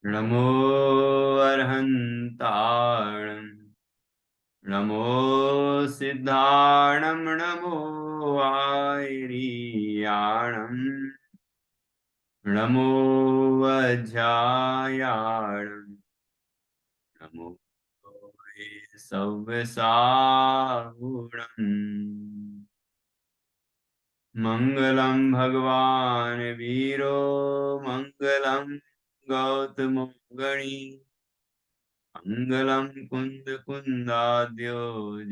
नमो अर्हन्ताणं नमो सिद्धाणं नमो आयर्याणं नमो वज्रायाणं नमो सव्यसाहुणम् मङ्गलं भगवान् वीरो मङ्गलं गौतमो गणी मङ्गलं कुन्दकुन्दाद्यो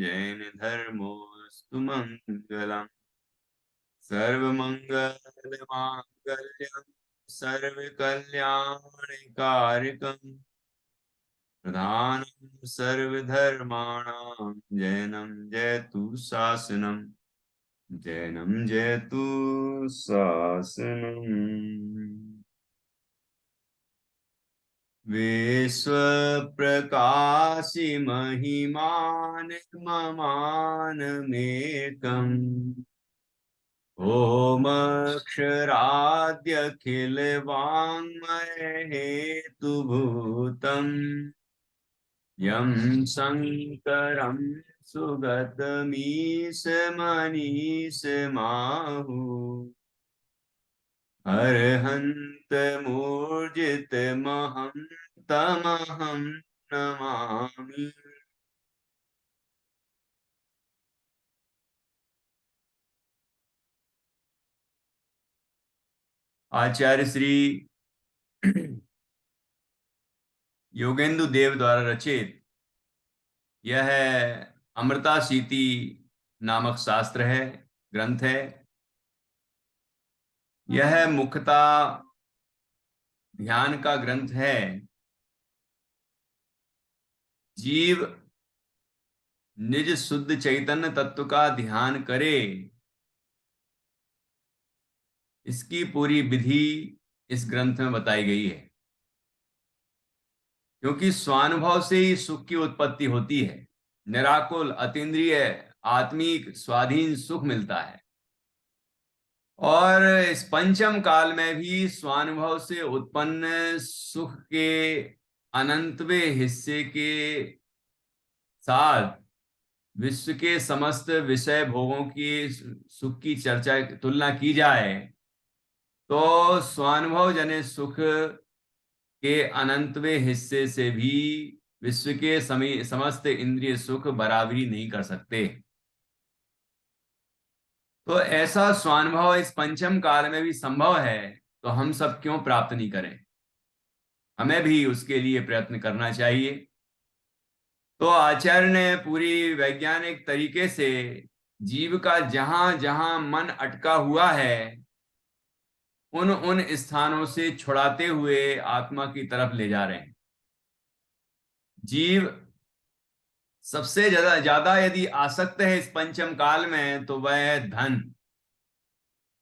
जैनधर्मोऽस्तु मङ्गलम् सर्वमङ्गलमाङ्गल्यं सर्वकल्याणकारकम् प्रधानं सर्वधर्माणां जैनं जयतु शासनम् जैनं जयतु शासनम् विश्वप्रकाशि महिमानममानमेकम् ओमक्षराद्यखिलवाङ्मयहेतुभूतम् यं शङ्करं सुगतमीशमनीशमाहुः अर्हन्तमूर्जितमहं तमहं नमामि। आचार्य श्री योगेंदु देव द्वारा रचित यह अमृता सीति नामक शास्त्र है, ग्रंथ है। यह मुख्यतः ध्यान का ग्रंथ है। जीव निज शुद्ध चैतन्य तत्व का ध्यान करे, इसकी पूरी विधि इस ग्रंथ में बताई गई है। क्योंकि स्वानुभव से ही सुख की उत्पत्ति होती है। निराकुल अतीन्द्रिय आत्मिक स्वाधीन सुख मिलता है। और इस पंचम काल में भी स्वानुभव से उत्पन्न सुख के अनंतवें हिस्से के साथ विश्व के समस्त विषय भोगों की सुख की चर्चा तुलना की जाए तो स्वानुभव जनित सुख के अनंतवें हिस्से से भी विश्व के समस्त इंद्रिय सुख बराबरी नहीं कर सकते। तो ऐसा स्वानुभव इस पंचम काल में भी संभव है, तो हम सब क्यों प्राप्त नहीं करें? हमें भी उसके लिए प्रयत्न करना चाहिए। तो आचार्य ने पूरी वैज्ञानिक तरीके से जीव का जहां जहां मन अटका हुआ है उन उन स्थानों से छुड़ाते हुए आत्मा की तरफ ले जा रहे हैं। जीव सबसे ज्यादा यदि आसक्त है इस पंचम काल में तो वह है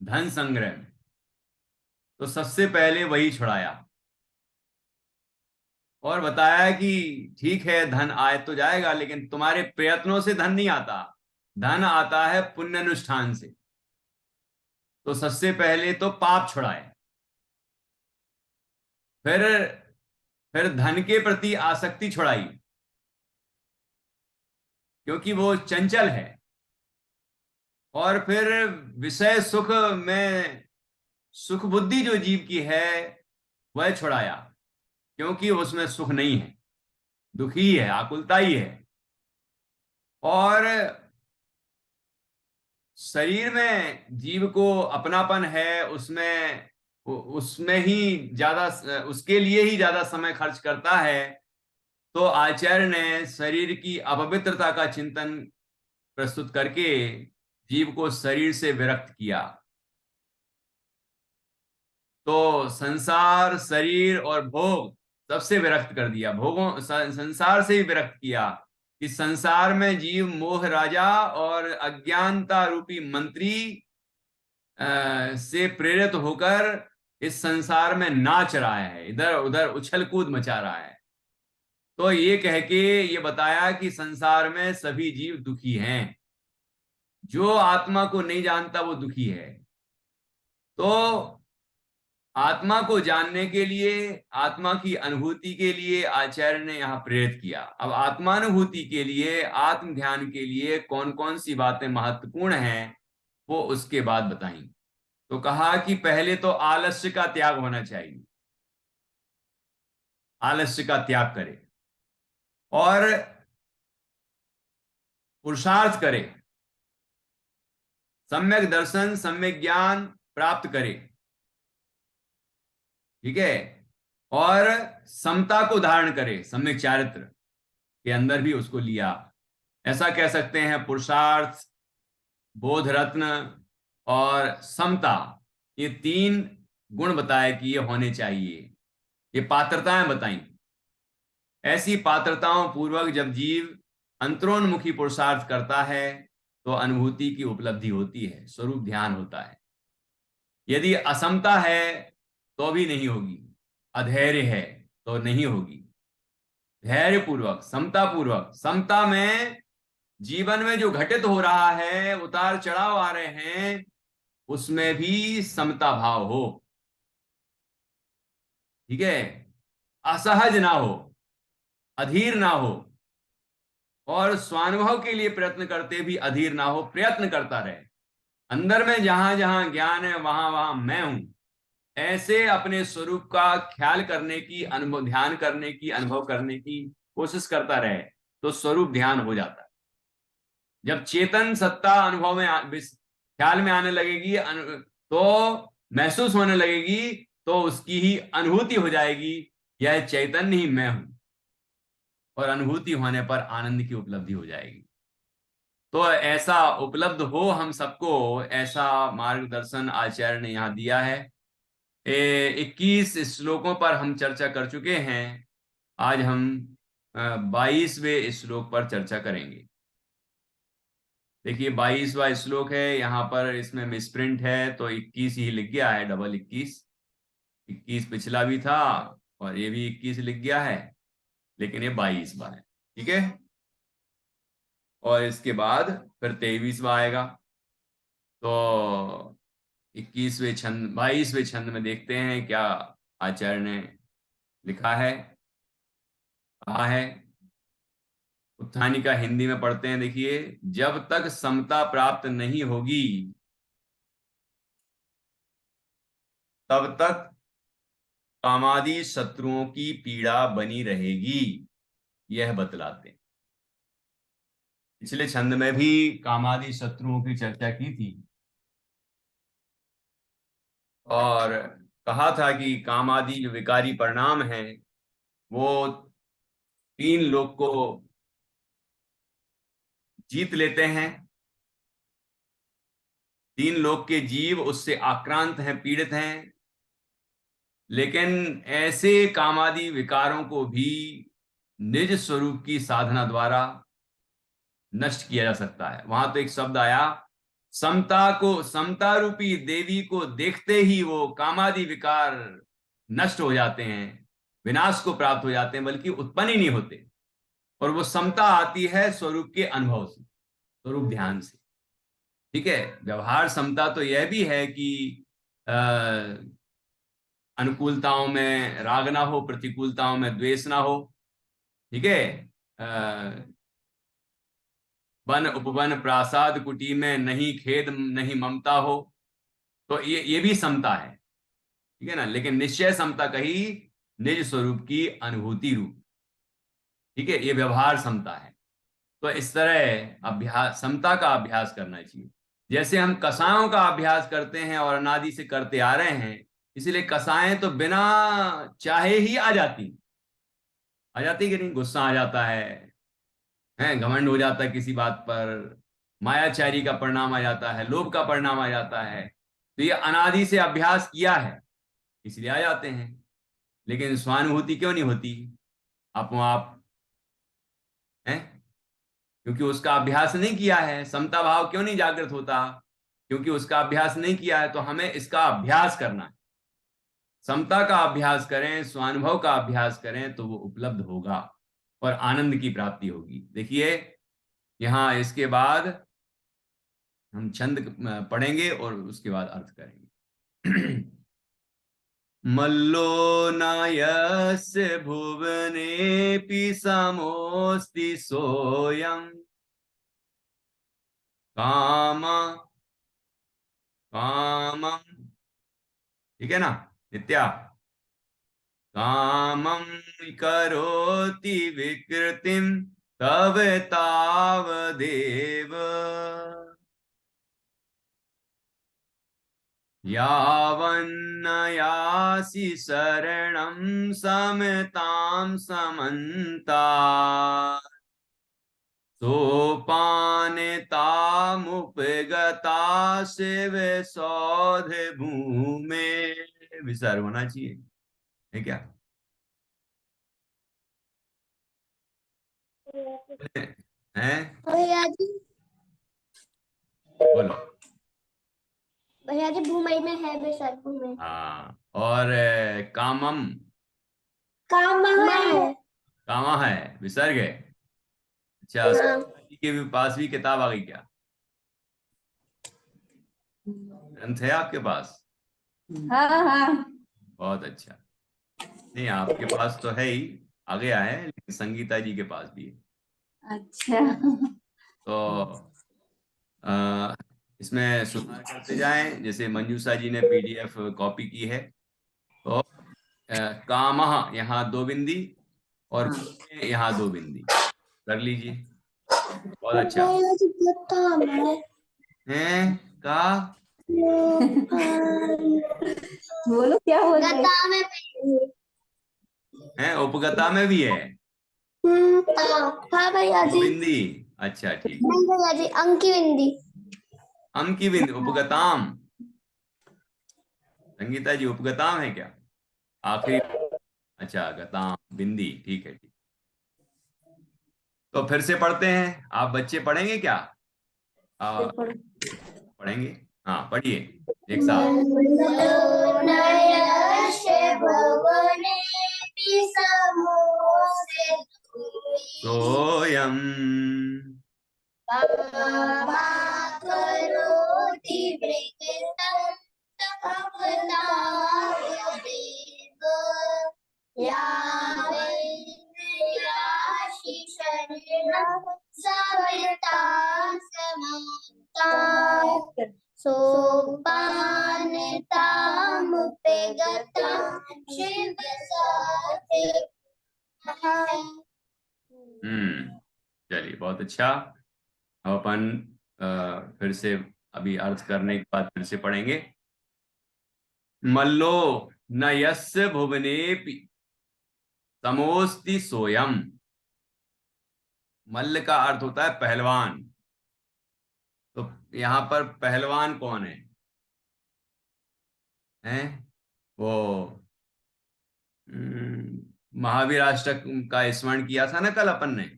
धन संग्रह में। तो सबसे पहले वही छुड़ाया और बताया कि ठीक है, धन आए तो जाएगा, लेकिन तुम्हारे प्रयत्नों से धन नहीं आता, धन आता है पुण्य अनुष्ठान से। तो सबसे पहले तो पाप छुड़ाए, फिर धन के प्रति आसक्ति छुड़ाई, क्योंकि वो चंचल है। और फिर विषय सुख में सुख बुद्धि जो जीव की है वह छुड़ाया, क्योंकि उसमें सुख नहीं है, दुखी है, आकुलता ही है। और शरीर में जीव को अपनापन है, उसमें उसमें ही ज्यादा, उसके लिए ही ज्यादा समय खर्च करता है। तो आचार्य ने शरीर की अपवित्रता का चिंतन प्रस्तुत करके जीव को शरीर से विरक्त किया। तो संसार, शरीर और भोग सबसे विरक्त कर दिया। भोगों संसार से ही विरक्त किया कि संसार में जीव मोह राजा और अज्ञानता रूपी मंत्री से प्रेरित होकर इस संसार में नाच रहा है, इधर उधर उछल कूद मचा रहा है। तो ये कह के ये बताया कि संसार में सभी जीव दुखी हैं, जो आत्मा को नहीं जानता वो दुखी है। तो आत्मा को जानने के लिए, आत्मा की अनुभूति के लिए आचार्य ने यहाँ प्रेरित किया। अब आत्मानुभूति के लिए, आत्म ध्यान के लिए कौन कौन सी बातें महत्वपूर्ण हैं वो उसके बाद बताई। तो कहा कि पहले तो आलस्य का त्याग होना चाहिए, आलस्य का त्याग करे और पुरुषार्थ करे, सम्यक दर्शन सम्यक ज्ञान प्राप्त करे, ठीक है, और समता को धारण करे, सम्यक चारित्र के अंदर भी उसको लिया। ऐसा कह सकते हैं पुरुषार्थ, बोध रत्न और समता, ये तीन गुण बताए कि ये होने चाहिए, ये पात्रताएं बताई। ऐसी पात्रताओं पूर्वक जब जीव अंतरोन्मुखी पुरुषार्थ करता है तो अनुभूति की उपलब्धि होती है, स्वरूप ध्यान होता है। यदि असमता है तो भी नहीं होगी, अधैर्य है तो नहीं होगी। धैर्य पूर्वक, समता पूर्वक, समता में जीवन में जो घटित हो रहा है, उतार चढ़ाव आ रहे हैं, उसमें भी समता भाव हो, ठीक है, असहज ना हो, अधीर ना हो, और स्वानुभव के लिए प्रयत्न करते भी अधीर ना हो, प्रयत्न करता रहे। अंदर में जहां जहां ज्ञान है वहां वहां मैं हूं, ऐसे अपने स्वरूप का ख्याल करने की, अनुभव ध्यान करने की, अनुभव करने की कोशिश करता रहे तो स्वरूप ध्यान हो जाता है। जब चेतन सत्ता अनुभव में ख्याल में आने लगेगी, तो महसूस होने लगेगी, तो उसकी ही अनुभूति हो जाएगी, यह चैतन्य ही मैं हूं, और अनुभूति होने पर आनंद की उपलब्धि हो जाएगी। तो ऐसा उपलब्ध हो हम सबको, ऐसा मार्गदर्शन आचार्य ने यहाँ दिया है। 21 श्लोकों पर हम चर्चा कर चुके हैं। आज हम 22वें श्लोक पर चर्चा करेंगे। देखिए 22वां श्लोक है, यहाँ पर इसमें मिसप्रिंट है तो 21 ही लिख गया है, डबल 21। 21 पिछला भी था और ये भी 21 लिख गया है, लेकिन ये 22वां है, ठीक है। और इसके बाद फिर 23वां आएगा। तो 21वें छंद, 22वें छंद में देखते हैं क्या आचार्य ने लिखा है, कहा है। उत्थानी का हिंदी में पढ़ते हैं, देखिए। जब तक समता प्राप्त नहीं होगी तब तक कामादि शत्रुओं की पीड़ा बनी रहेगी, यह बतलाते हैं। पिछले छंद में भी कामादि शत्रुओं की चर्चा की थी और कहा था कि कामादि जो विकारी परिणाम है वो 3 लोक को जीत लेते हैं। 3 लोक के जीव उससे आक्रांत हैं, पीड़ित हैं, लेकिन ऐसे कामादि विकारों को भी निज स्वरूप की साधना द्वारा नष्ट किया जा सकता है। वहां तो एक शब्द आया, समता को, समता रूपी देवी को देखते ही वो कामादि विकार नष्ट हो जाते हैं, विनाश को प्राप्त हो जाते हैं, बल्कि उत्पन्न ही नहीं होते। और वो समता आती है स्वरूप के अनुभव से, स्वरूप ध्यान से, ठीक है। व्यवहार समता तो यह भी है कि अनुकूलताओं में राग ना हो, प्रतिकूलताओं में द्वेष ना हो, ठीक है। वन उपवन प्रासाद कुटी में नहीं खेद नहीं ममता हो, तो ये भी समता है, ठीक है ना। लेकिन निश्चय समता कही निज स्वरूप की अनुभूति रूप, ठीक है, ये व्यवहार समता है। तो इस तरह अभ्यास, समता का अभ्यास करना चाहिए। जैसे हम कसायों का अभ्यास करते हैं और अनादि से करते आ रहे हैं, इसलिए कसाएं तो बिना चाहे ही आ जाती कि नहीं। गुस्सा आ जाता है, घमंड हो जाता है किसी बात पर, मायाचारी का परिणाम आ जाता है, लोभ का परिणाम आ जाता है। तो ये अनादि से अभ्यास किया है इसलिए आ जाते हैं। लेकिन स्वानुभूति क्यों नहीं होती आपो आप, है? क्योंकि उसका अभ्यास नहीं किया है। समता भाव क्यों नहीं जागृत होता? क्योंकि उसका अभ्यास नहीं किया है। तो हमें इसका अभ्यास करना है। समता का अभ्यास करें, स्वानुभव का अभ्यास करें तो वो उपलब्ध होगा और आनंद की प्राप्ति होगी। देखिए यहां इसके बाद हम छंद पढ़ेंगे और उसके बाद अर्थ करेंगे। मल्लो न यस्य भुवनेऽपि समोऽस्ति सोऽयं काम कामं, ठीक है ना नित्या, कामं करोति विकृतिं तव तावदेव यावन्न यासि शरणं समतां समन्तात् सोपानतामुपगता शिव सौध भूमे, विसर्ग होना चाहिए है क्या? हैं भैया जी, बोलो। भैया जी भूमि में है, विसर्ग में। हाँ, और कामम, काम है। कामा है विसर्ग है। अच्छा, जी के भी पास भी किताब आ गई क्या? ग्रंथ है आपके पास? हाँ हाँ। बहुत अच्छा। नहीं, आपके पास तो है ही, आ गया है, लेकिन संगीता जी के पास भी है। अच्छा। तो इसमें सुधार करते जाएं, जैसे मंजूषा जी ने पीडीएफ कॉपी की है। तो कामः यहाँ दो बिंदी और यहाँ दो बिंदी कर लीजिए। बहुत अच्छा भैया जी काम है। है का बोलो क्या बोल रहे गता में है, उपगता में भी है हाँ भैया दो जी। बिंदी। अच्छा ठीक। नहीं भैया जी, अंक की बिंदी। हम की बिंदी उपगताम, संगीता जी उपगताम है क्या आखिरी? अच्छा गताम बिंदी, ठीक है ठीक। तो फिर से पढ़ते हैं, आप बच्चे पढ़ेंगे क्या? पढ़ेंगे, हाँ पढ़िए एक साथ। सोयम करोति सोपानतामुपगता शिव साथे। चलिए बहुत अच्छा। अब अपन फिर से अभी अर्थ करने के बाद फिर से पढ़ेंगे। मल्लो न यस्य भुवनेपि समोस्ति सोयम। मल्ल का अर्थ होता है पहलवान। तो यहाँ पर पहलवान कौन है? हैं वो महावीर अष्टक का स्मरण किया था ना कल अपन ने,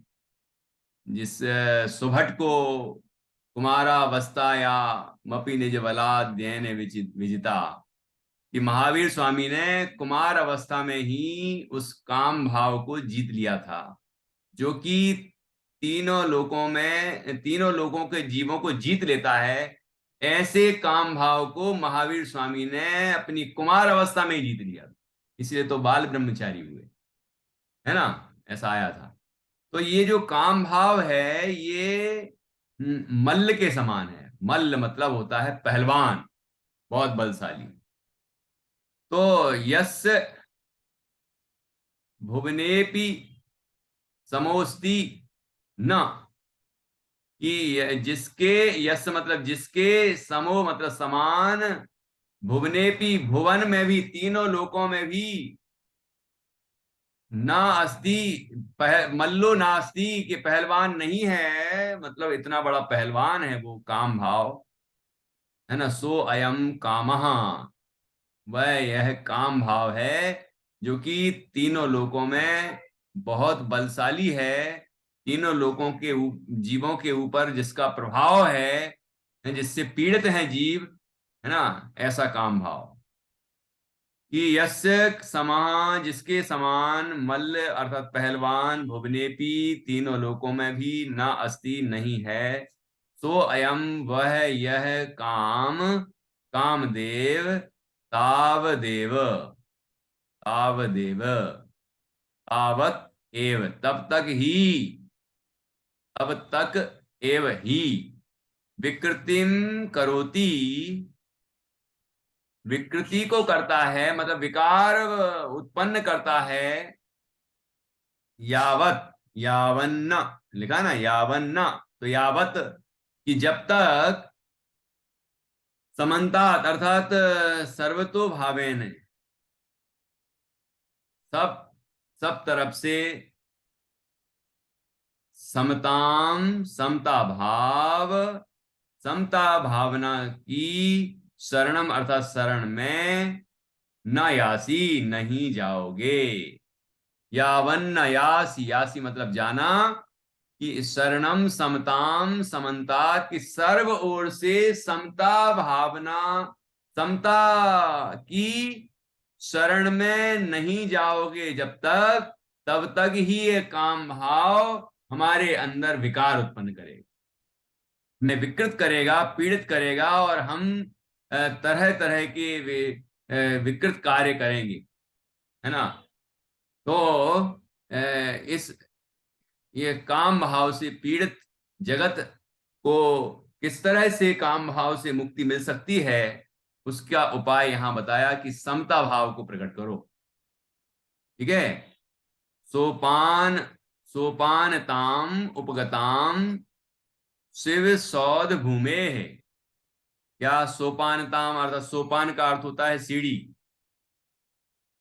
जिस सुभट को कुमारा अवस्था या मपि निज बलाद दैन विजिता, कि महावीर स्वामी ने कुमार अवस्था में ही उस काम भाव को जीत लिया था, जो कि तीनों लोगों के जीवों को जीत लेता है। ऐसे काम भाव को महावीर स्वामी ने अपनी कुमार अवस्था में ही जीत लिया था, इसलिए तो बाल ब्रह्मचारी हुए, है ना, ऐसा आया था। तो ये जो काम भाव है ये मल्ल के समान है। मल्ल मतलब होता है पहलवान, बहुत बलशाली। तो यस्य भुवनेपि समोस्ति न, कि जिसके, यस मतलब जिसके, समो मतलब समान, भुवनेपि भुवन में भी, तीनों लोकों में भी, ना अस्ति मल्लो नास्ति के पहलवान नहीं है, मतलब इतना बड़ा पहलवान है वो काम भाव, है ना। सो अयम कामः, वह यह काम भाव है जो कि तीनों लोकों में बहुत बलशाली है, तीनों लोकों के जीवों के ऊपर जिसका प्रभाव है, जिससे पीड़ित हैं जीव, है ना, ऐसा काम भाव। कि यस्य समान, जिसके समान, मल्ल अर्थात पहलवान, भुवनेपी तीनों लोकों में भी, ना अस्ति नहीं है, सो अयम वह यह काम, कामदेव तावदेव, तावदेव, तावत एव, तब तक ही, तब तक एव ही, विकृतिम करोति, विकृति को करता है मतलब विकार उत्पन्न करता है, यावत, यावन्न लिखा ना, यावन्न, तो यावत कि जब तक, समन्तात अर्थात सर्वतो भावेन, सब सब तरफ से, समताम समता भाव, समता भावना की, शरणम अर्थात शरण में, न यासी नहीं जाओगे, यावन्न यासी, यासी मतलब जाना, कि शरणम समताम समन्ता की सर्व ओर से समता भावना, समता की शरण में नहीं जाओगे जब तक, तब तक ही ये काम भाव हमारे अंदर विकार उत्पन्न करेगा, हमें विकृत करेगा, पीड़ित करेगा, और हम तरह तरह के विकृत कार्य करेंगे, है ना। तो इस ये काम भाव से पीड़ित जगत को किस तरह से काम भाव से मुक्ति मिल सकती है, उसका उपाय यहां बताया कि समता भाव को प्रकट करो। ठीक है, सोपान, सोपानताम उपगताम शिव सौध भूमे है। क्या सोपानताम अर्थात सोपान का अर्थ होता है सीढ़ी,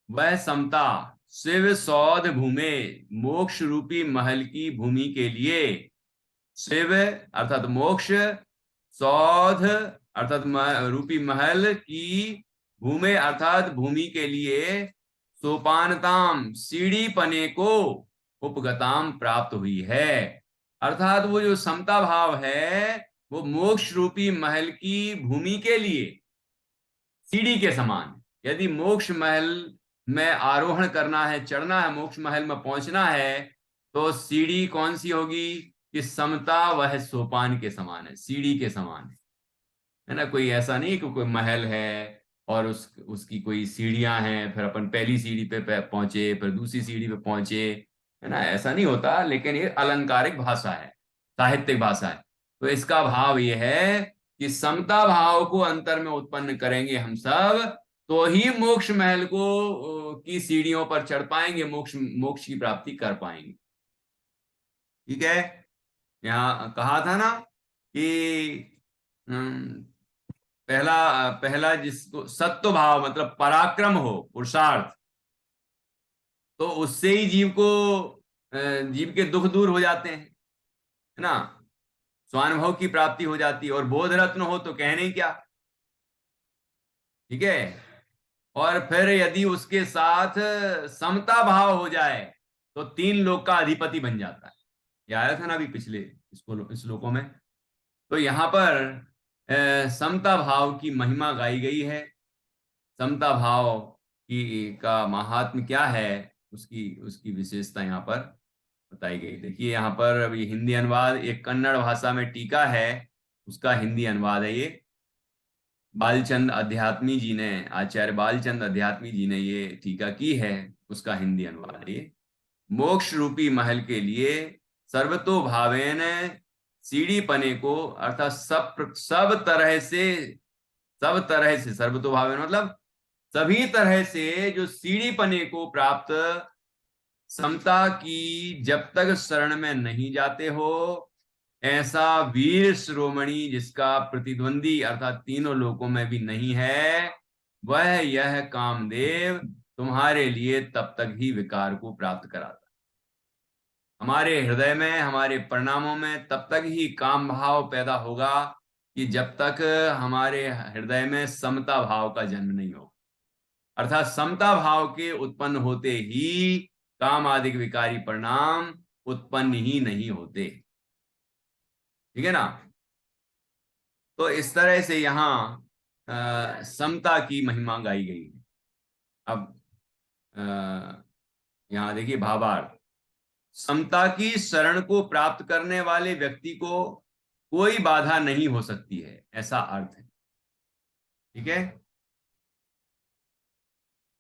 वह समता शिव सौध भूमे, मोक्ष रूपी महल की भूमि के लिए, शिव अर्थात मोक्ष, सौध अर्थात रूपी महल की, भूमे अर्थात भूमि के लिए, सोपानताम सीढ़ी पने को, उपगताम प्राप्त हुई है। अर्थात वो जो समता भाव है वो मोक्ष रूपी महल की भूमि के लिए सीढ़ी के समान। यदि मोक्ष महल में आरोहण करना है, चढ़ना है, मोक्ष महल में पहुंचना है, तो सीढ़ी कौन सी होगी कि समता वह सोपान के समान है, सीढ़ी के समान है ना। कोई ऐसा नहीं कि कोई महल है और उसकी कोई सीढ़ियां हैं, फिर अपन पहली सीढ़ी पे पहुंचे, फिर दूसरी सीढ़ी पे पहुंचे, है ना, ऐसा नहीं होता। लेकिन ये अलंकारिक भाषा है, साहित्यिक भाषा है। तो इसका भाव ये है कि समता भाव को अंतर में उत्पन्न करेंगे हम सब, तो ही मोक्ष महल को की सीढ़ियों पर चढ़ पाएंगे, मोक्ष मोक्ष की प्राप्ति कर पाएंगे। ठीक है, यहाँ कहा था ना कि पहला पहला जिसको सत्व भाव मतलब पराक्रम हो, पुरुषार्थ, तो उससे ही जीव को जीव के दुख दूर हो जाते हैं, है ना, स्वानुभव की प्राप्ति हो जाती है। और बोध रत्न हो तो कहने क्या। ठीक है, और फिर यदि उसके साथ समता भाव हो जाए तो तीन लोक का अधिपति बन जाता है। ये आया था ना अभी पिछले श्लोकों में। तो यहाँ पर समता भाव की महिमा गाई गई है, समता भाव की का महात्म्य क्या है, उसकी उसकी विशेषता यहाँ पर बताई गई। देखिए यहाँ पर अभी हिंदी अनुवाद, एक कन्नड़ भाषा में टीका है, उसका हिंदी अनुवाद है ये। बालचंद अध्यात्मी जी ने, आचार्य बालचंद अध्यात्मी जी ने ये टीका की है, उसका हिंदी अनुवाद है ये। मोक्ष रूपी महल के लिए सर्वतो भावेन सीढ़ी पने को, अर्थात सब तरह से सर्वतो भावेन मतलब सभी तरह से जो सीढ़ी पने को प्राप्त, समता की जब तक शरण में नहीं जाते हो, ऐसा वीर शिरोमणि जिसका प्रतिद्वंदी अर्थात तीनों लोकों में भी नहीं है, वह यह कामदेव तुम्हारे लिए तब तक ही विकार को प्राप्त कराता। हमारे हृदय में, हमारे परिणामों में तब तक ही काम भाव पैदा होगा कि जब तक हमारे हृदय में समता भाव का जन्म नहीं हो, अर्थात समता भाव के उत्पन्न होते ही काम आदि विकारी परिणाम उत्पन्न ही नहीं होते। ठीक है ना। तो इस तरह से यहाँ समता की महिमा गाई गई है। अब यहाँ देखिए भावार्थ, समता की शरण को प्राप्त करने वाले व्यक्ति को कोई बाधा नहीं हो सकती है, ऐसा अर्थ है। ठीक है,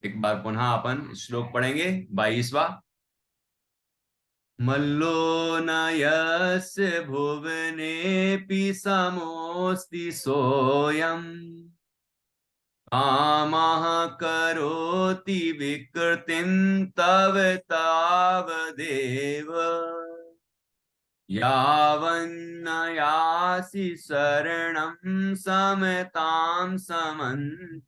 एक बार पुनः अपन श्लोक पढ़ेंगे 22वां। मल्लो न यस्य भुवनेऽपि समोऽस्ति सोऽयम् कामः करोति विकृतिं तव तावदेव यावन्न यासि शरणं समतां समन्तात्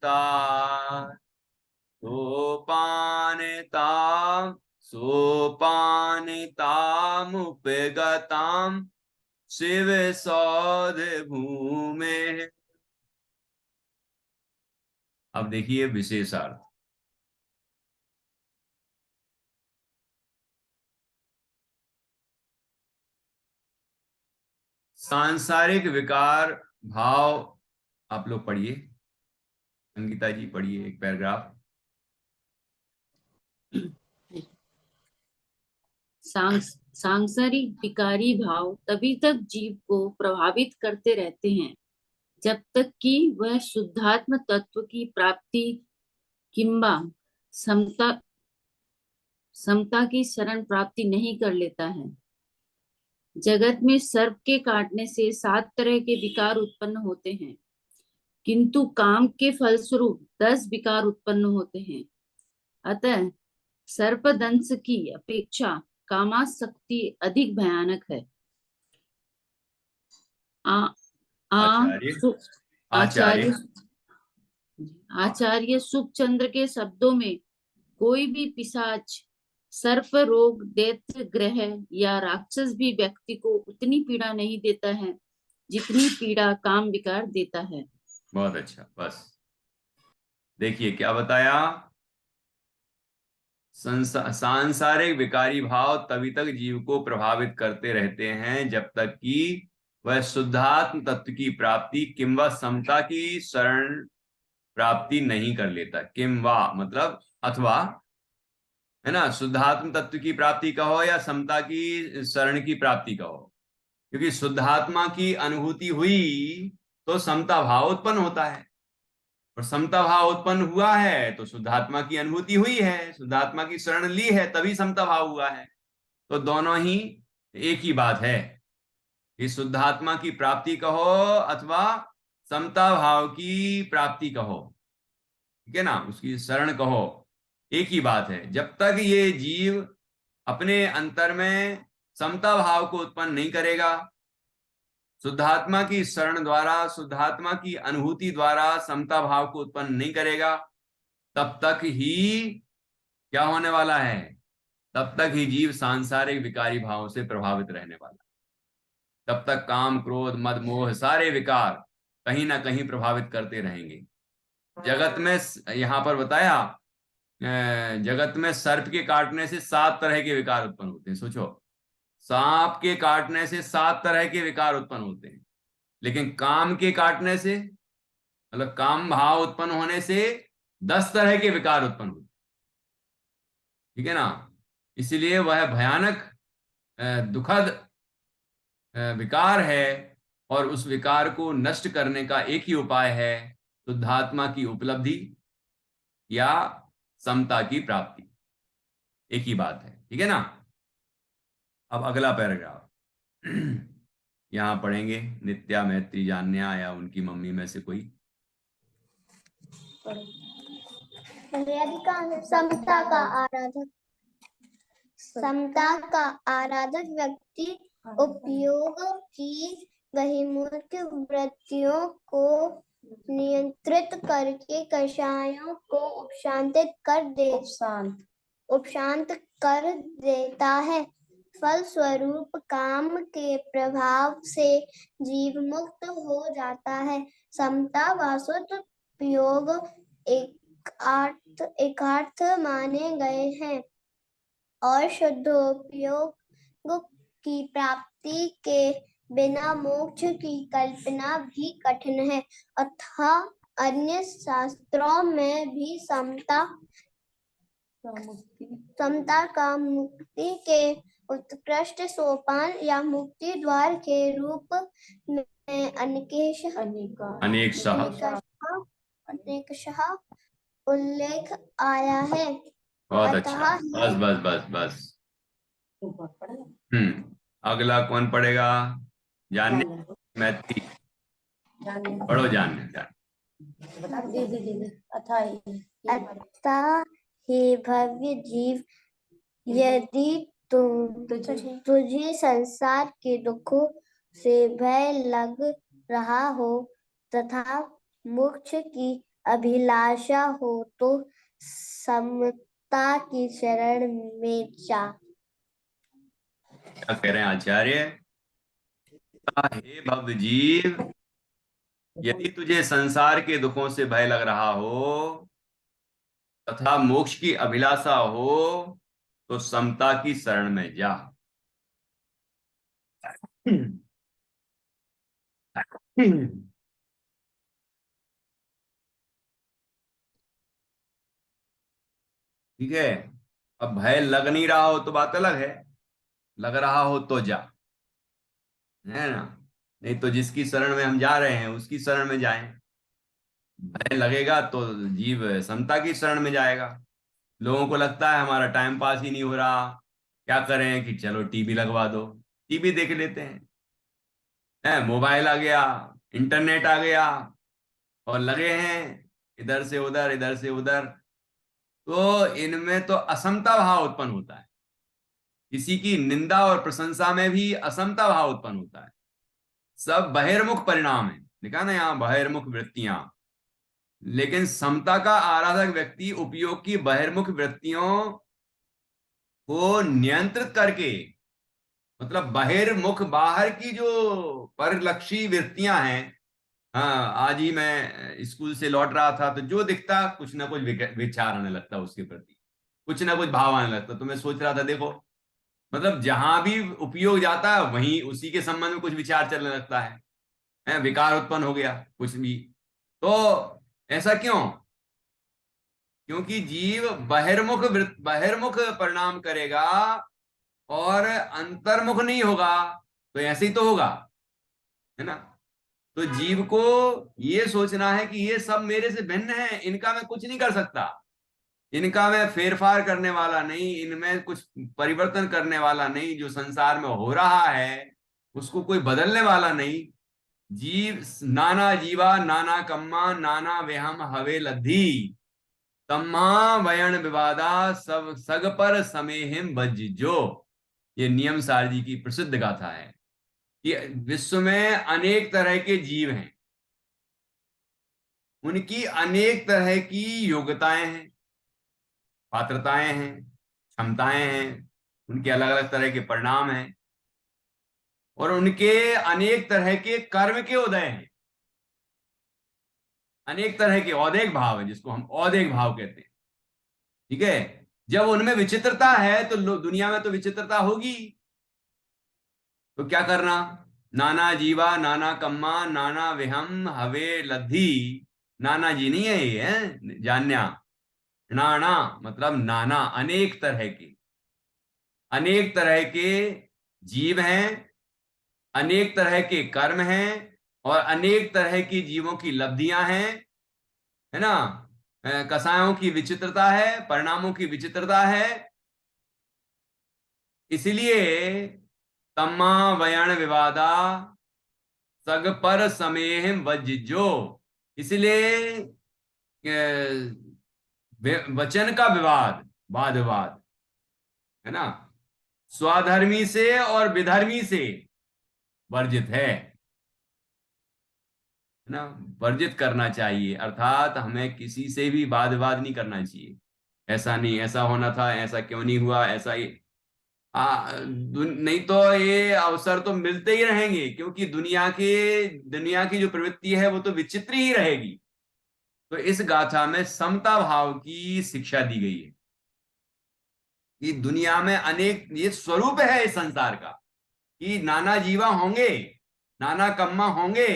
सोपानितामुपगतां शिव सौध भूमे। अब देखिए विशेषार्थ। सांसारिक विकार भाव, आप लोग पढ़िए, अंकिता जी पढ़िए एक पैराग्राफ। सांसारिक विकारी भाव तभी तक जीव को प्रभावित करते रहते हैं जब तक कि वह शुद्धात्म तत्व की प्राप्ति किंबा समता की शरण प्राप्ति नहीं कर लेता है। जगत में सर्प के काटने से 7 तरह के विकार उत्पन्न होते हैं, किंतु काम के फलस्वरूप 10 विकार उत्पन्न होते हैं। अतः सर्पदंश की अपेक्षा कामासक्ति अधिक भयानक है। आचार्य सुखचंद्र के शब्दों में कोई भी पिशाच, सर्प रोग, दैत्य ग्रह या राक्षस भी व्यक्ति को उतनी पीड़ा नहीं देता है जितनी पीड़ा काम विकार देता है। बहुत अच्छा। बस देखिए क्या बताया। सांसारिक विकारी भाव तभी तक जीव को प्रभावित करते रहते हैं जब तक कि वह शुद्धात्म तत्व की प्राप्ति किंवा समता की शरण प्राप्ति नहीं कर लेता। किंवा मतलब अथवा, है ना, शुद्धात्म तत्व की प्राप्ति कहो या समता की शरण की प्राप्ति कहो, क्योंकि शुद्धात्मा की अनुभूति हुई तो समता भाव उत्पन्न होता है, और समता भाव उत्पन्न हुआ है तो शुद्धात्मा की अनुभूति हुई है, शुद्धात्मा की शरण ली है तभी समता भाव हुआ है। तो दोनों ही एक ही बात है कि शुद्धात्मा की प्राप्ति कहो अथवा समता भाव की प्राप्ति कहो, ठीक है ना, उसकी शरण कहो, एक ही बात है। जब तक ये जीव अपने अंतर में समता भाव को उत्पन्न नहीं करेगा, शुद्धात्मा की शरण द्वारा, शुद्धात्मा की अनुभूति द्वारा समता भाव को उत्पन्न नहीं करेगा, तब तक ही क्या होने वाला है, तब तक ही जीव सांसारिक विकारी भाव से प्रभावित रहने वाला है। तब तक काम, क्रोध, मद, मोह सारे विकार कहीं ना कहीं प्रभावित करते रहेंगे। जगत में, यहां पर बताया, जगत में सर्प के काटने से 7 तरह के विकार उत्पन्न होते हैं। सोचो, सांप के काटने से 7 तरह के विकार उत्पन्न होते हैं, लेकिन काम के काटने से, मतलब काम भाव उत्पन्न होने से 10 तरह के विकार उत्पन्न होते हैं, ठीक है ना। इसलिए वह भयानक दुखद विकार है, और उस विकार को नष्ट करने का एक ही उपाय है, शुद्धात्मा की उपलब्धि या समता की प्राप्ति। एक ही बात है, ठीक है ना। अब अगला पैराग्राफ यहां पढ़ेंगे। नित्या, मैत्री, जान्या या उनकी मम्मी में से कोई। समता का आराधक, समता का आराधक व्यक्ति उपयोग की बहिर्मुख वृत्तियों को नियंत्रित करके कषायों को उपशांत कर देता है। फलस्वरूप काम के प्रभाव से जीव मुक्त हो जाता है। समता व सदुपयोग एकार्थ माने गए हैं और शुद्धोपयोग की प्राप्ति के बिना मोक्ष की कल्पना भी कठिन है। अतः अन्य शास्त्रों में भी समता का मुक्ति के उत्कृष्ट सोपान या मुक्ति द्वार के रूप में अनेकशः उल्लेख आया है। बहुत अतः अच्छा, बस बस बस बस। अगला कौन पढ़ेगा? जानने मैत्री, पढ़ो जानने अतः हे भव्य जीव, यदि तुझे संसार के दुखों से भय लग रहा हो तथा मोक्ष की अभिलाषा हो तो समता की शरण में जा। क्या कह रहे हैं आचार्य? हे भव जीव, यदि तुझे संसार के दुखों से भय लग रहा हो तथा मोक्ष की अभिलाषा हो तो समता की शरण में जा। ठीक है। अब भय लग नहीं रहा हो तो बात अलग है, लग रहा हो तो जा, है ना? नहीं तो जिसकी शरण में हम जा रहे हैं उसकी शरण में जाएं। भय लगेगा तो जीव समता की शरण में जाएगा। लोगों को लगता है हमारा टाइम पास ही नहीं हो रहा, क्या करें कि चलो टीवी लगवा दो, टीवी देख लेते हैं, मोबाइल आ गया, इंटरनेट आ गया, और लगे हैं इधर से उधर इधर से उधर। तो इनमें तो असमता भाव उत्पन्न होता है, किसी की निंदा और प्रशंसा में भी असमता भाव उत्पन्न होता है। सब बहिर्मुख परिणाम है, लिखा ना यहाँ बहिर्मुख वृत्तियां। लेकिन समता का आराधक व्यक्ति उपयोग की बहिर्मुख वृत्तियों को नियंत्रित करके, मतलब बहिर्मुख बाहर की जो परलक्षी वृत्तियां हैं। हाँ, आज ही मैं स्कूल से लौट रहा था तो जो दिखता कुछ ना कुछ विचार आने लगता उसके प्रति, कुछ ना कुछ भाव आने लगता। तो मैं सोच रहा था देखो, मतलब जहां भी उपयोग जाता है वहीं उसी के संबंध में कुछ विचार चलने लगता है, विकार उत्पन्न हो गया कुछ भी। तो ऐसा क्यों? क्योंकि जीव बहिर्मुख परिणाम करेगा और अंतर्मुख नहीं होगा, तो ऐसे ही तो होगा, है ना? तो जीव को ये सोचना है कि ये सब मेरे से भिन्न है, इनका मैं कुछ नहीं कर सकता, इनका मैं फेरफार करने वाला नहीं, इनमें कुछ परिवर्तन करने वाला नहीं। जो संसार में हो रहा है उसको कोई बदलने वाला नहीं। जीव नाना जीवा नाना कम्मा नाना वेहम हवे लद्धी, तम्हा वयन विवादा सब सग पर समेहिम बज्जो। ये नियम सार जी की प्रसिद्ध गाथा है कि विश्व में अनेक तरह के जीव हैं, उनकी अनेक तरह की योग्यताएं हैं, पात्रताएं हैं, क्षमताएं हैं, उनके अलग अलग तरह के परिणाम हैं, और उनके अनेक तरह के कर्म के उदय हैं, अनेक तरह के औदेक भाव है जिसको हम औदेक भाव कहते हैं। ठीक है। जब उनमें विचित्रता है तो दुनिया में तो विचित्रता होगी। तो क्या करना? नाना जीवा नाना कम्मा नाना विहम हवे लद्धी। नाना जी नहीं है ये, है जान्या। नाना मतलब नाना, अनेक तरह के, अनेक तरह के जीव हैं, अनेक तरह के कर्म हैं, और अनेक तरह की जीवों की लब्धियां हैं, है ना? कसायों की विचित्रता है, परिणामों की विचित्रता है। इसलिए तम्मा वयण विवादा सग पर समेह वज्जो, इसलिए वचन का विवाद, वाद विवाद, है ना, स्वधर्मी से और विधर्मी से वर्जित है ना? वर्जित करना चाहिए, अर्थात हमें किसी से भी वाद विवाद नहीं करना चाहिए। ऐसा नहीं, ऐसा होना था, ऐसा क्यों नहीं हुआ, ऐसा ही नहीं तो ये अवसर तो मिलते ही रहेंगे, क्योंकि दुनिया की जो प्रवृत्ति है वो तो विचित्र ही रहेगी। तो इस गाथा में समता भाव की शिक्षा दी गई है कि दुनिया में अनेक, ये स्वरूप है इस संसार का कि नाना जीवा होंगे, नाना कम्मा होंगे,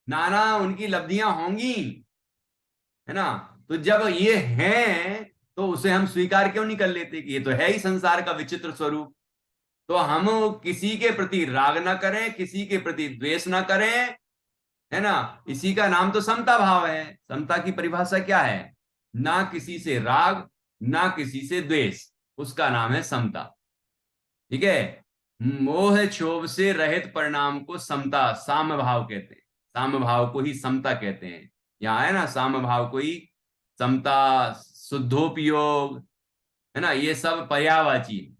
नाना उनकी लब्धियां होंगी, है ना? तो जब ये हैं तो उसे हम स्वीकार क्यों नहीं कर लेते कि ये तो है ही संसार का विचित्र स्वरूप। तो हम किसी के प्रति राग ना करें, किसी के प्रति द्वेष ना करें, है ना? इसी का नाम तो समता भाव है। समता की परिभाषा क्या है? ना किसी से राग, ना किसी से द्वेष, उसका नाम है समता। ठीक है, मोह क्षोभ से रहित परिणाम को समता, साम भाव कहते हैं। साम भाव को ही समता कहते हैं। यहाँ है ना, साम भाव को ही समता, शुद्धोपयोग, है ना, ये सब पर्यायवाची।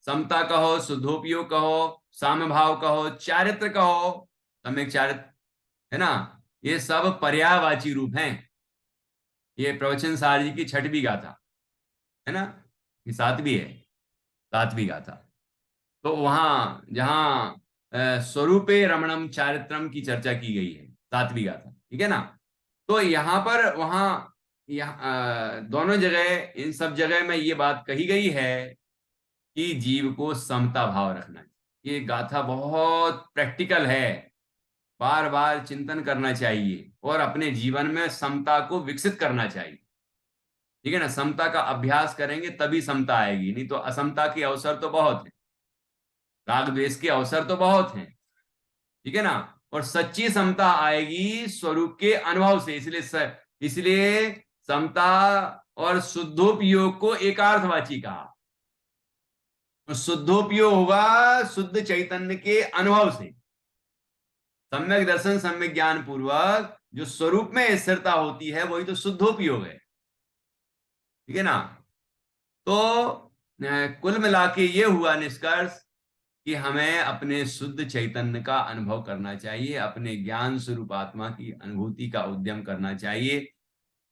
समता कहो, शुद्धोपयोग कहो, साम भाव कहो, चारित्र कहो, सम्यक चारित्र, है ना, ये सब पर्यायवाची रूप हैं। ये प्रवचन सार जी की छठवीं गाथा है ना, ये सातवीं है, सातवीं गाथा। तो वहां जहां स्वरूपे रमणम चारित्रम की चर्चा की गई है, सातवीं गाथा, ठीक है ना। तो यहाँ पर वहां दोनों जगह, इन सब जगह में ये बात कही गई है कि जीव को समता भाव रखना चाहिए। ये गाथा बहुत प्रैक्टिकल है, बार बार चिंतन करना चाहिए और अपने जीवन में समता को विकसित करना चाहिए। ठीक है ना, समता का अभ्यास करेंगे तभी समता आएगी, नहीं तो असमता के अवसर तो बहुत हैं, राग द्वेष के अवसर तो बहुत हैं। ठीक है ना, और सच्ची समता आएगी स्वरूप के अनुभव से। इसलिए समता और शुद्धोपयोग को एकार्थवाची कहा। तो शुद्धोपयोग होगा शुद्ध चैतन्य के अनुभव से, सम्यक दर्शन सम्यक ज्ञान पूर्वक जो स्वरूप में स्थिरता होती है, वही तो शुद्धोपयोग है। ठीक है ना। तो कुल मिला के ये हुआ निष्कर्ष कि हमें अपने शुद्ध चैतन्य का अनुभव करना चाहिए, अपने ज्ञान स्वरूप आत्मा की अनुभूति का उद्यम करना चाहिए।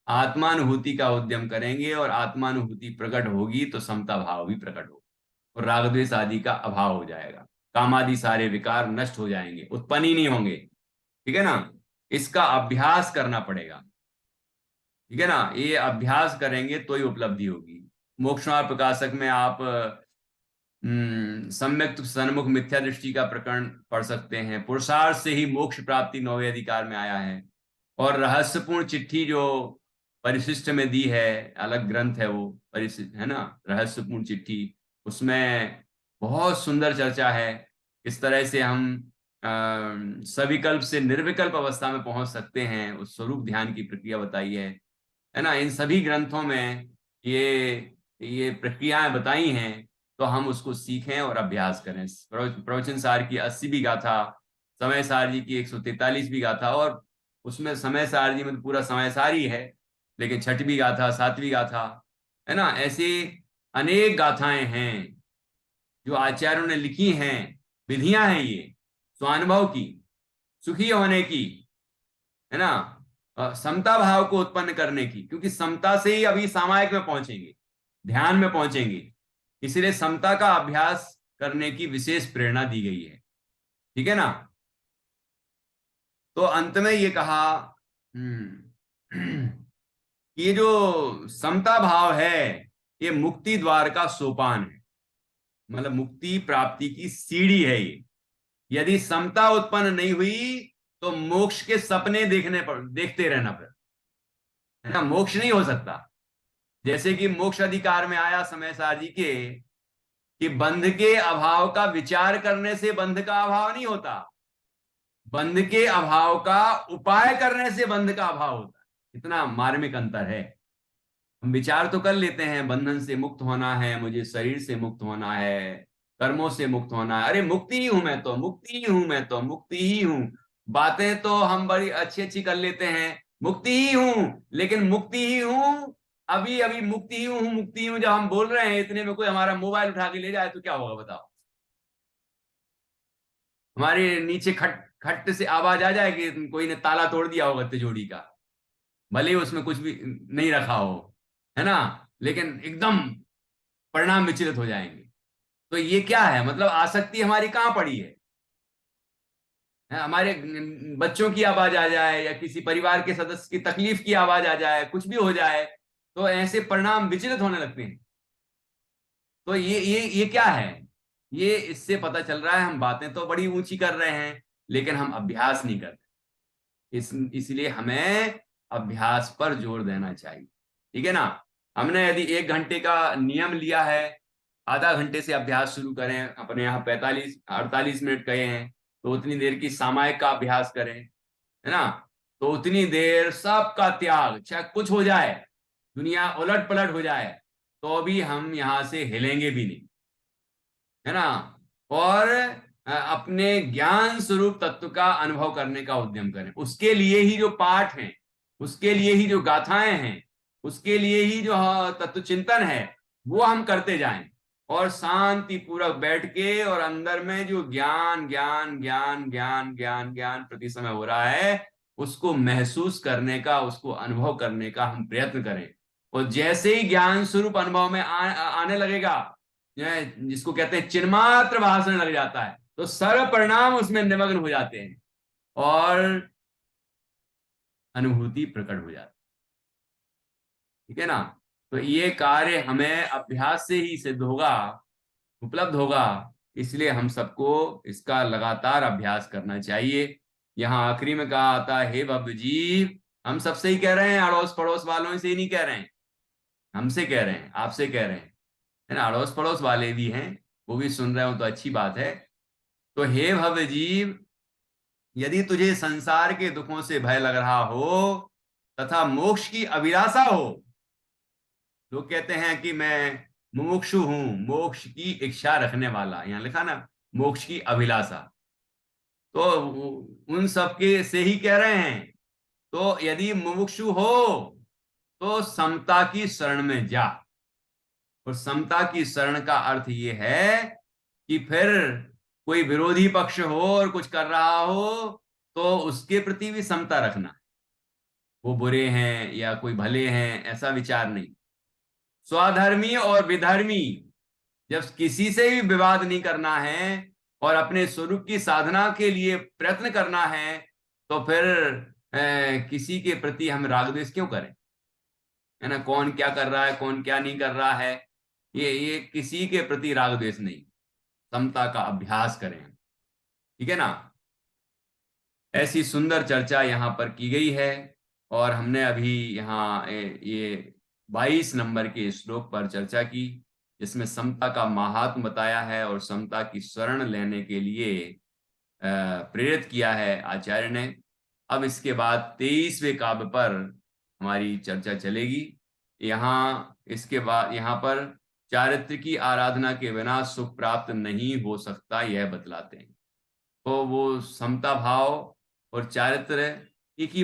आत्मानुभूति का उद्यम करेंगे और आत्मानुभूति प्रकट होगी तो समता भाव भी प्रकट होगा और राग द्वेष आदि का अभाव हो जाएगा, कामादि सारे विकार नष्ट हो जाएंगे, उत्पन्न ही नहीं होंगे। ठीक है ना, इसका अभ्यास करना पड़ेगा। ठीक है ना, ये अभ्यास करेंगे तो ही उपलब्धि होगी। मोक्षमार्ग प्रकाशक में आप सम्यक सन्मुख मिथ्या दृष्टि का प्रकरण पढ़ सकते हैं। पुरुषार्थ से ही मोक्ष प्राप्ति 9वें अधिकार में आया है। और रहस्यपूर्ण चिट्ठी जो परिशिष्ट में दी है, अलग ग्रंथ है वो परिशिष्ट, है ना, रहस्यपूर्ण चिट्ठी, उसमें बहुत सुंदर चर्चा है किस तरह से हम सविकल्प से निर्विकल्प अवस्था में पहुंच सकते हैं, उस स्वरूप ध्यान की प्रक्रिया बताई है ना। इन सभी ग्रंथों में ये प्रक्रियाएं बताई हैं, तो हम उसको सीखें और अभ्यास करें। प्रवचन सार की 80वीं गाथा, समय सार जी की 143वीं गाथा, और उसमें समय सार जी में पूरा समय सार ही है, लेकिन छठवीं गाथा, सातवीं गाथा, है ना, ऐसी अनेक गाथाएं हैं जो आचार्यों ने लिखी हैं। विधियां हैं ये स्वानुभव की, सुखी होने की, है ना, समता भाव को उत्पन्न करने की, क्योंकि समता से ही अभी सामायिक में पहुंचेंगे, ध्यान में पहुंचेंगे। इसलिए समता का अभ्यास करने की विशेष प्रेरणा दी गई है। ठीक है ना। तो अंत में ये कहा ये जो समता भाव है, ये मुक्ति द्वार का सोपान है, मतलब मुक्ति प्राप्ति की सीढ़ी है ये। यदि समता उत्पन्न नहीं हुई तो मोक्ष के सपने देखते रहना पड़े, है ना, मोक्ष नहीं हो सकता। जैसे कि मोक्ष अधिकार में आया समय सार जी के कि बंध के अभाव का विचार करने से बंध का अभाव नहीं होता, बंध के अभाव का उपाय करने से बंध का अभाव होता है। इतना मार्मिक अंतर है। हम विचार तो कर लेते हैं, बंधन से मुक्त होना है मुझे, शरीर से मुक्त होना है, कर्मों से मुक्त होना है, अरे मुक्ति ही हूं मैं तो, मुक्ति ही हूं मैं तो, मुक्ति ही हूं। बातें तो हम बड़ी अच्छी अच्छी कर लेते हैं, मुक्ति ही हूं, लेकिन मुक्ति ही हूं, अभी अभी मुक्ति ही हूं, मुक्ति ही हूं जब हम बोल रहे हैं, इतने में कोई हमारा मोबाइल उठा के ले जाए तो क्या होगा बताओ। हमारे नीचे खट खट से आवाज आ जाएगी, कोई ने ताला तोड़ दिया होगा तिजोरी का, भले ही उसमें कुछ भी नहीं रखा हो, है ना, लेकिन एकदम परिणाम विचलित हो जाएंगे। तो ये क्या है, मतलब आसक्ति हमारी कहां पड़ी है? हमारे बच्चों की आवाज आ जाए या किसी परिवार के सदस्य की तकलीफ की आवाज आ जाए, कुछ भी हो जाए, तो ऐसे परिणाम विचलित होने लगते हैं। तो ये क्या है? ये इससे पता चल रहा है हम बातें तो बड़ी ऊंची कर रहे हैं, लेकिन हम अभ्यास नहीं करते। इसलिए हमें अभ्यास पर जोर देना चाहिए। ठीक है ना। हमने यदि 1 घंटे का नियम लिया है, आधा घंटे से अभ्यास शुरू करें, अपने यहाँ 45-48 मिनट कहे हैं, तो उतनी देर की सामायिक का अभ्यास करें, है ना। तो उतनी देर सबका त्याग, चाहे कुछ हो जाए, दुनिया उलट पलट हो जाए तो भी हम यहां से हिलेंगे भी नहीं, है ना। और अपने ज्ञान स्वरूप तत्व का अनुभव करने का उद्यम करें। उसके लिए ही जो पाठ हैं, उसके लिए ही जो गाथाएं हैं, उसके लिए ही जो तत्व चिंतन है, वो हम करते जाएं। और शांति पूर्वक बैठ के और अंदर में जो ज्ञान ज्ञान ज्ञान ज्ञान ज्ञान ज्ञान प्रति समय हो रहा है, उसको महसूस करने का, उसको अनुभव करने का हम प्रयत्न करें। और जैसे ही ज्ञान स्वरूप अनुभव में आने लगेगा, जिसको कहते हैं चिन्मात्र भाषण लग जाता है, तो सर्व परिणाम उसमें निमग्न हो जाते हैं और अनुभूति प्रकट हो जाती है। ठीक है ना। तो ये कार्य हमें अभ्यास से ही सिद्ध होगा, उपलब्ध होगा। इसलिए हम सबको इसका लगातार अभ्यास करना चाहिए। यहाँ आखिरी में कहा आता है, हे भव्य जीव, हम सबसे ही कह रहे हैं, अड़ोस पड़ोस वालों से ही नहीं कह रहे हैं, हमसे कह रहे हैं, आपसे कह रहे हैं, है ना। अड़ोस पड़ोस वाले भी हैं, वो भी सुन रहे हो तो अच्छी बात है। तो हे भव्य जीव, यदि तुझे संसार के दुखों से भय लग रहा हो तथा मोक्ष की अभिलाषा हो, लोग कहते हैं कि मैं मुमुक्षु हूं, मोक्ष की इच्छा रखने वाला, यहां लिखा ना मोक्ष की अभिलाषा, तो उन सबके से ही कह रहे हैं। तो यदि मुमुक्षु हो तो समता की शरण में जा। और समता की शरण का अर्थ ये है कि फिर कोई विरोधी पक्ष हो और कुछ कर रहा हो तो उसके प्रति भी समता रखना। वो बुरे हैं या कोई भले हैं, ऐसा विचार नहीं। स्वधर्मी और विधर्मी, जब किसी से भी विवाद नहीं करना है और अपने स्वरूप की साधना के लिए प्रयत्न करना है, तो फिर किसी के प्रति हम राग द्वेष क्यों करें, है ना। कौन क्या कर रहा है, कौन क्या नहीं कर रहा है, ये किसी के प्रति राग द्वेष नहीं, समता का अभ्यास करें। ठीक है ना। ऐसी सुंदर चर्चा यहाँ पर की गई है और हमने अभी यहाँ ये 22 नंबर के श्लोक पर चर्चा की, जिसमें समता का महात्म बताया है और समता की शरण लेने के लिए प्रेरित किया है आचार्य ने। अब इसके बाद 23वें काव्य पर हमारी चर्चा चलेगी। यहाँ इसके बाद यहाँ पर चारित्र की आराधना के बिना सुख प्राप्त नहीं हो सकता, यह बतलाते हैं। तो वो समता भाव और चारित्र एक ही